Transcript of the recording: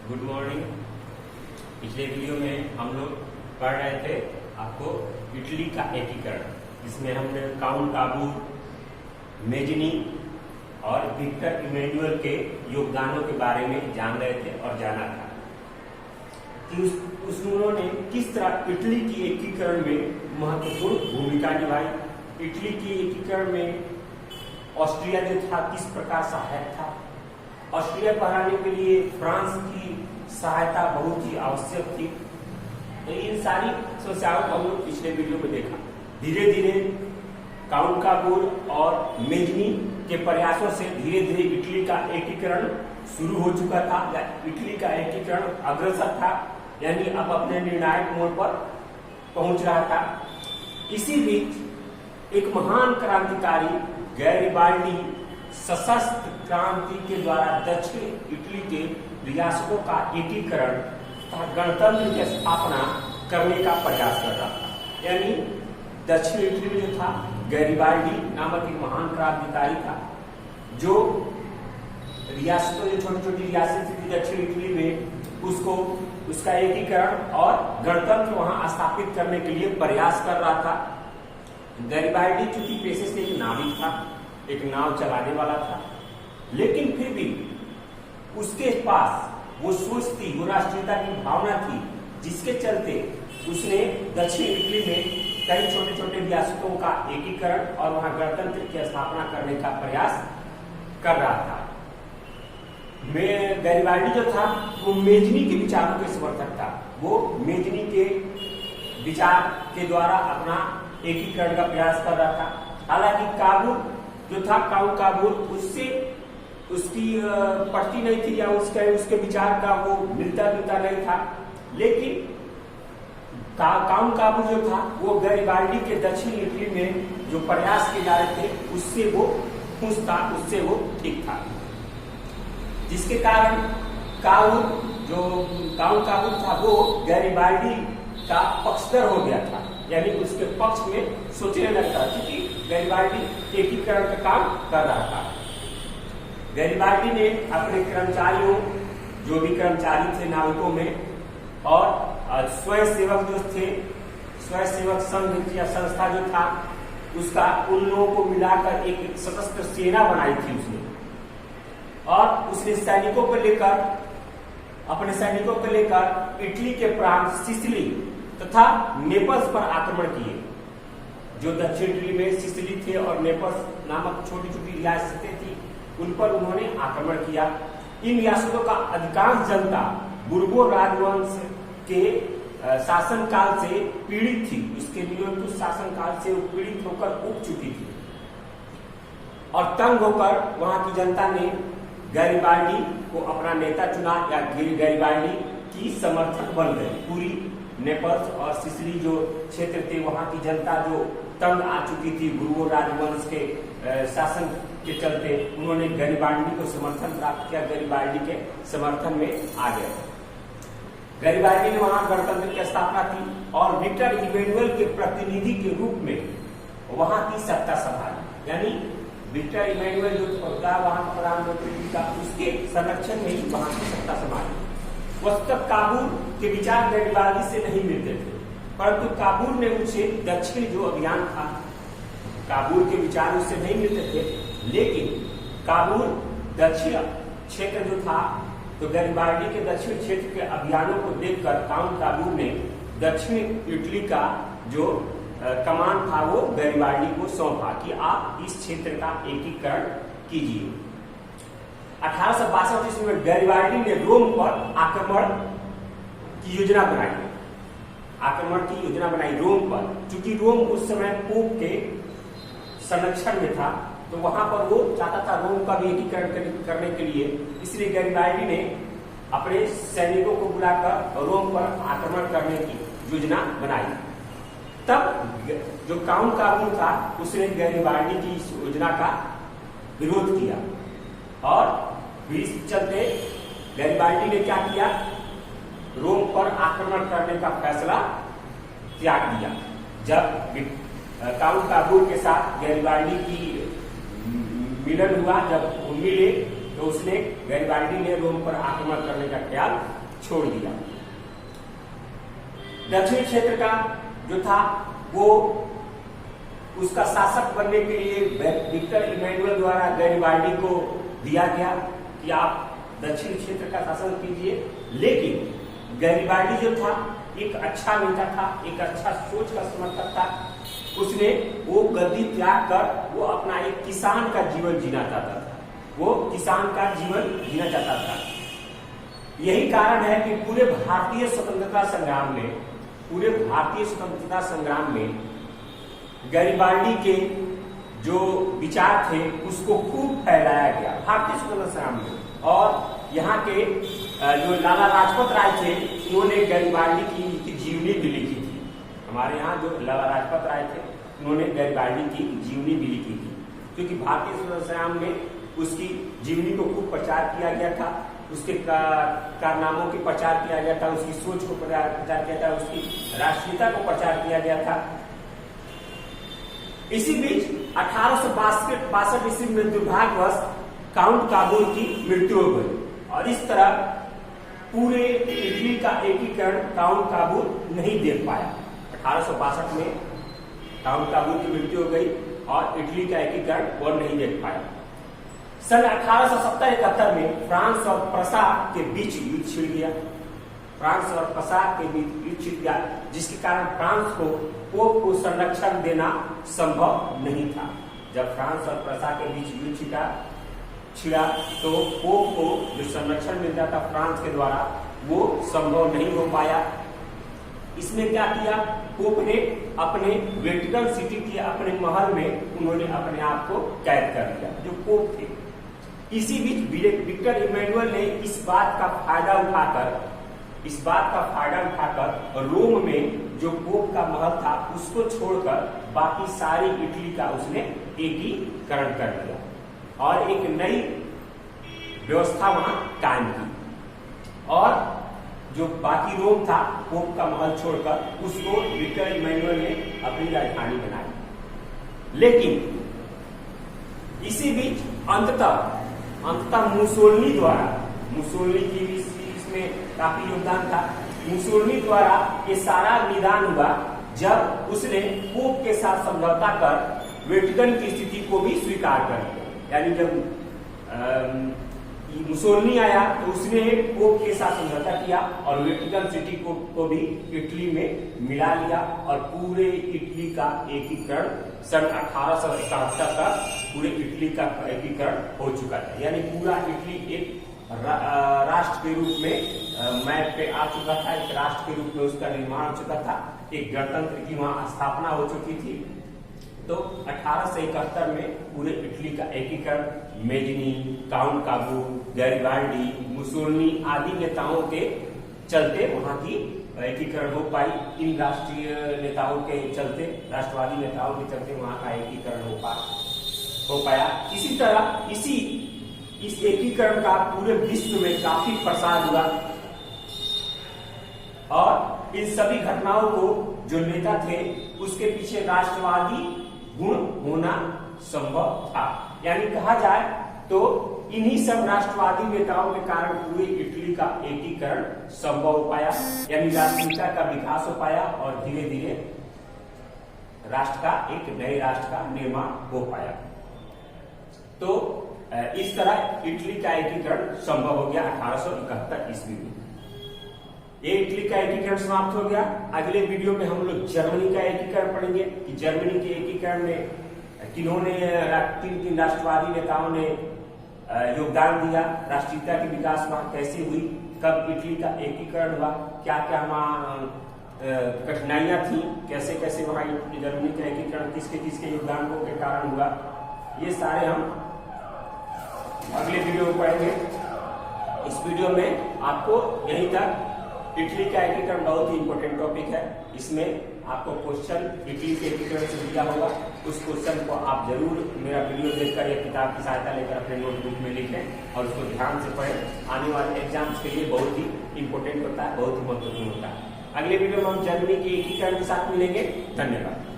Good morning. पिछले video में हम लोग पढ़ रहे थे आपको इटली का एकीकरण, जिसमें हमने काउंट काबू, मेजनी और विक्टर इमैनुअल के योगदानों के बारे में जान रहे थे और जाना था कि उन्होंने किस तरह इटली की एकीकरण में महत्वपूर्ण भूमिका निभाई। इटली की एकीकरण में ऑस्ट्रिया जो था किस प्रकार सहायक था। ऑस्ट्रिया को हराने के लिए फ्रांस की सहायता बहुत ही आवश्यक थी। तो इन सारी समस्याओं को हम लोग पिछले वीडियो में देखा। धीरे धीरे काउंट काबूल और मेजनी के प्रयासों से धीरे धीरे इटली का एकीकरण शुरू हो चुका था, या इटली का एकीकरण अग्रसर था, यानी अब अपने निर्णायक मोड़ पर पहुंच रहा था। इसी बीच एक महान क्रांतिकारी गैरिबाल्डी सशस्त्र क्रांति के द्वारा दक्षिण इटली के रियासतों का एकीकरण तथा गणतंत्र की स्थापना करने का प्रयास कर रहा था। यानी दक्षिण इटली में जो था गैरिबाल्डी नामक एक महान क्रांतिकारी था, जो रियासतों जो छोटी छोटी रियासतें थी दक्षिण इटली में उसका एकीकरण और गणतंत्र वहां स्थापित करने के लिए प्रयास कर रहा था। गैरिबाल्डी चूंकि पेशे से एक नाविक था, एक नाव चलाने वाला था, लेकिन फिर भी उसके पास वो सोच थी, वो राष्ट्रीयता की भावना थी, जिसके चलते उसने दक्षिण इटली में कई छोटे छोटे रियासतों का एकीकरण और वहां गणतंत्र की स्थापना करने का प्रयास कर रहा था। गैरिबाल्डी जो था वो मेजनी के विचारों के समर्थक था। वो मेजनी के विचार के द्वारा अपना एकीकरण का प्रयास कर रहा था। हालांकि काबूल जो था काउंट काबूल उससे उसकी पटती नहीं थी, या उसके विचार का वो मिलता जुलता नहीं था। लेकिन काउंट काबूल जो था वो गैरिबाल्डी के दक्षिण इटली में जो प्रयास किए जा रहे थे उससे वो खुश था, उससे वो ठीक था, जिसके कारण काउंट काबूल था वो गैरिबाल्डी का पक्षधर हो गया था, यानी उसके पक्ष में सोचने लगता, क्योंकि गैरिबाल्डी एकीकरण का काम कर रहा था। गैरिबाल्डी ने अपने कर्मचारियों, जो भी कर्मचारी थे नाविकों में, और स्वयं सेवक जो थे, स्वयं सेवक संघ या संस्था जो था उसका, उन लोगों को मिलाकर एक सशस्त्र सेना बनाई थी उसने। और उसने अपने सैनिकों को लेकर इटली के प्रांत सिसिली तथा नेपल्स पर आक्रमण किए। जो दक्षिण इटली में सिसिली थे और नेपल्स नामक छोटी छोटी रियासतें थी, उन पर उन्होंने आक्रमण किया। इन रियासतों का अधिकांश जनता बुर्बो राजवंश के शासनकाल से पीड़ित थी, उसके निरंकुश शासनकाल से पीड़ित होकर उब चुकी थी, और तंग होकर वहां की जनता ने गैरिबाल्डी को अपना नेता चुना, या गैरिबाल्डी की समर्थक बन गई। पूरी नेपल्स और सिसिली जो क्षेत्र थे, वहां की जनता जो तंग आ चुकी थी बुर्बो राजवंश के शासन के चलते, उन्होंने गैरिबाल्डी को समर्थन प्राप्त किया, गैरिबाल्डी के समर्थन में आ गए। गैरिबाल्डी ने वहां गणतंत्र की स्थापना की और विक्टर इमैनुअल के प्रतिनिधि के रूप में वहां की सत्ता संभाली। यानी विक्टर इमैनुअल जो था वहां प्रधानमंत्री का, उसके संरक्षण में ही वहां की सत्ता संभाली। वस्तुतः काबूल के विचार गैरिबाल्डी से नहीं मिलते थे, परंतु काबूल ने उनसे दक्षिण जो अभियान था, काबूल के विचार उससे नहीं मिलते थे, लेकिन काबूल दक्षिण क्षेत्र जो था, तो गैरिबाल्डी के दक्षिण क्षेत्र के अभियानों को देखकर काउंट काबूल ने दक्षिण इटली का जो कमान था वो गैरिबाल्डी को सौंपा कि आप इस क्षेत्र का एकीकरण कीजिए। 1862 ईस्वी में गैरिबाल्डी ने रोम पर आक्रमण की योजना बनाई रोम पर। चूंकि रोम उस समय पोप के संरक्षण में था, तो वहां पर वो चाहता था रोम का भी एकीकरण करने के लिए, इसलिए गैरिबाल्डी ने अपने सैनिकों को बुलाकर रोम पर आक्रमण करने की योजना बनाई। तब जो काउंट काबूल था उसने गैरिबाल्डी की इस योजना का विरोध किया, और इस चलते गैरिबाल्डी ने क्या किया, रोम पर आक्रमण करने का फैसला त्याग दिया। जब काउंट काबूल के साथ गैरिबाल्डी की मिलन हुआ, जब वो मिले, तो उसने गैरिबाल्डी ने रोम पर आक्रमण करने का ख्याल छोड़ दिया। दक्षिण क्षेत्र का जो था वो उसका शासक बनने के लिए विक्टर इमैनुअल द्वारा गैरिबाल्डी को दिया गया कि आप दक्षिण क्षेत्र का शासन कीजिए। लेकिन गैरिबाल्डी जो था एक अच्छा नेता था, एक अच्छा सोच का समर्थक था। उसने वो गद्दी त्याग कर वो अपना एक किसान का जीवन जीना चाहता था, वो किसान का जीवन जीना चाहता था। यही कारण है कि पूरे भारतीय स्वतंत्रता संग्राम में गैरिबाल्डी के जो विचार थे उसको खूब फैलाया गया भारतीय स्वतंत्रता संग्राम में। और यहाँ के जो लाला लाजपत राय थे उन्होंने गैरिबाल्डी की जीवनी भी लिखी थी। हमारे यहाँ जो लाला लाजपत राय थे उन्होंने गैरिबाल्डी की जीवनी भी लिखी थी, क्योंकि भारतीय स्वतंत्रता संग्राम में उसकी जीवनी को खूब प्रचार किया गया था, उसके कारनामों के प्रचार किया गया था, उसकी सोच को प्रचार किया था, उसकी राष्ट्रीयता को प्रचार किया गया था। इसी बीच 1862 ईस्वी में दुर्भाग्यवश काउंट काबूल की मृत्यु हो गई और इस तरह पूरे इटली का एकीकरण काउंट काबूल नहीं देख पाया। 1862 में काउंट काबूल की मृत्यु हो गई और इटली का एकीकरण वो नहीं देख पाया। सन 1870-71 में फ्रांस और प्रसा के बीच युद्ध छिड़ गया। फ्रांस और प्रसा के बीच युद्ध छिड़ गया, जिसके कारण फ्रांस को पोप को संरक्षण देना संभव नहीं था। जब फ्रांस और प्रसा के बीच युद्ध छिड़ा तो पोप को जो संरक्षण मिलता था फ्रांस के द्वारा वो संभव नहीं हो पाया। इसमें क्या किया, पोप ने अपने वेटिकन सिटी के अपने महल में उन्होंने अपने आप को कैद कर लिया, जो पोप थे। इसी बीच विक्टर इमैनुअल ने इस बात का फायदा उठाकर रोम में जो पोप का महल था उसको छोड़कर बाकी सारी इटली का उसने एकीकरण कर दिया और एक नई व्यवस्था वहां कायम की। और जो बाकी रोम था पोप का महल छोड़कर उसको विक्टर इमैनुअल ने अपनी राजधानी बनाई। लेकिन इसी बीच अंततः मुसोलिनी की भी इसमें काफी योगदान था। मुसोलिनी द्वारा ये सारा निदान हुआ जब उसने पोप के साथ समझौता कर वेटिकन की स्थिति को भी स्वीकार कर लिया। यानी जब मुसोलिनी आया तो उसने पोप के साथ समझौता किया और वेटिकन सिटी को भी इटली में मिला लिया और पूरे इटली का एकीकरण सन 1871 का पूरे इटली का एकीकरण हो चुका था। यानी पूरा इटली एक राष्ट्र के रूप में मैप पे आ चुका था, एक राष्ट्र के रूप में उसका निर्माण हो चुका था, एक गणतंत्र की वहां स्थापना हो चुकी थी। तो 1871 में पूरे इटली का एकीकरण मेजनी, काउंट काबू, गैरिबाल्डी, मुसोलिनी आदि नेताओं के चलते वहां की एकीकरण हो पाई। इन राष्ट्रीय नेताओं के चलते, राष्ट्रवादी नेताओं के चलते वहां का एकीकरण हो पाया। इसी तरह इस एकीकरण का पूरे विश्व में काफी प्रसार हुआ और इन सभी घटनाओं को जो नेता थे उसके पीछे राष्ट्रवादी गुण होना संभव था। यानी कहा जाए तो इन्हीं सब राष्ट्रवादी नेताओं के कारण पूरे इटली का एकीकरण संभव हो पाया, यानी राष्ट्रीयता का विकास हो पाया और धीरे धीरे राष्ट्र का एक नए राष्ट्र का निर्माण हो पाया। तो इस तरह इटली का एकीकरण संभव हो गया 1871 ईस्वी में। ये इटली का एकीकरण समाप्त हो गया। अगले वीडियो में हम लोग जर्मनी का एकीकरण पढ़ेंगे कि जर्मनी के एकीकरण में किन राष्ट्रवादी नेताओं ने योगदान दिया, राष्ट्रीयता की विकास वहां कैसे हुई, कब इटली का एकीकरण हुआ, क्या क्या वहां कठिनाइयां थी, कैसे कैसे वहां जर्मनी का एकीकरण किसके योगदान के कारण हुआ। ये सारे हम अगले वीडियो में पढ़ेंगे। इस वीडियो में आपको यहीं तक इटली का एकीकरण बहुत ही इंपॉर्टेंट टॉपिक है। इसमें आपको क्वेश्चन इटली के एकीकरण से दिया होगा, उस क्वेश्चन को आप जरूर मेरा वीडियो देखकर या किताब की सहायता लेकर अपने नोटबुक में लिखें और उसको ध्यान से पढ़ें। आने वाले एग्जाम्स के लिए बहुत ही इंपॉर्टेंट होता है, बहुत ही महत्वपूर्ण होता है। अगले वीडियो में हम जर्मनी के एकीकरण के साथ मिलेंगे। धन्यवाद।